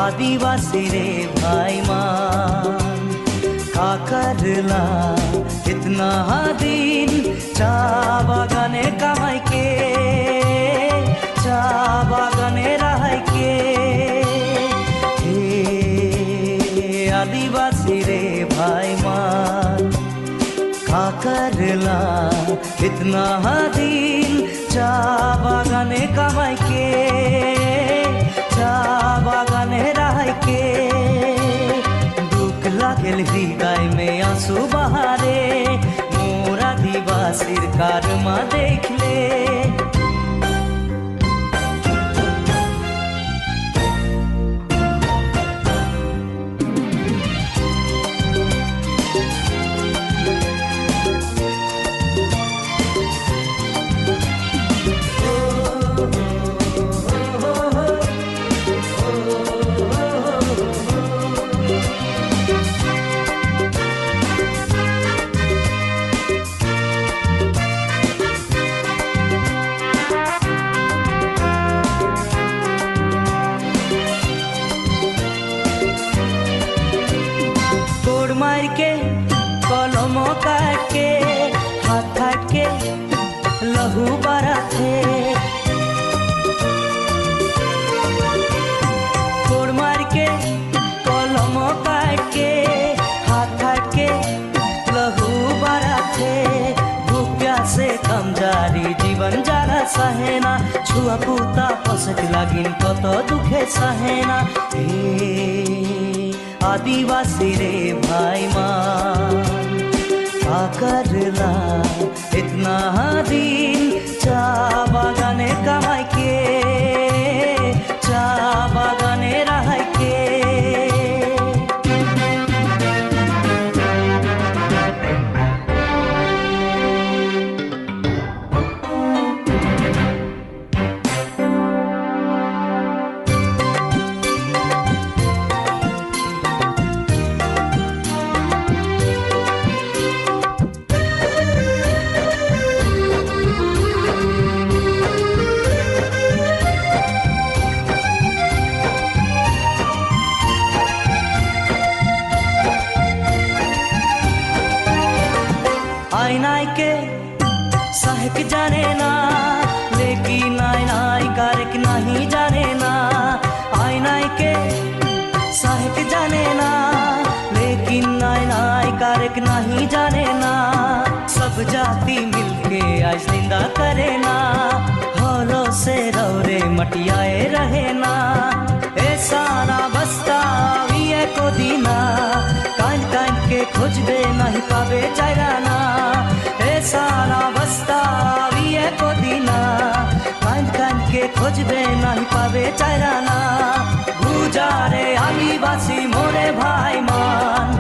आदिवासी रे भाई मान का करला कितना दिन चा बागाने कमाई के चा बागाने रहाई के हे आदिवासी रे भाई मान का करला कितना दिन चा बागाने कमाई के चा बागाने रहाई के दुख लागल हृदय में आंसू बहारे मोर आदिवासीर कर्मा देख ले मार के कलम काट के हाथ काट के लहू बरा थे कोड़ मार के कलम काट के हाथ काट के लहू बरा थे भूख प्यासे कम जारी जीवन जाना सहेना छुआ पुता पसक लागिन कत दुखे सहेना आदिवासी रे भाई मान का करला इतना दिन चा बागाने कमाई के चा बागाने रहाई के नाई के सहक जाने ना लेकिन नाई कारक नहीं जाने ना नाई के सहक जाने ना लेकिन नाई कारक नहीं जाने ना सब जाति मिलके आज निंदा करे ना हौलो से रौरे मटियाए रहे ना ऐसा ना बस्ता विये को दीना कान कान के खोजबे नहीं पावे चाराना ऐसा ना बस्ता विये को दीना कान कान के खोजबे नहीं पावे चाराना गुजारे आदिवासी मोरे भाई मान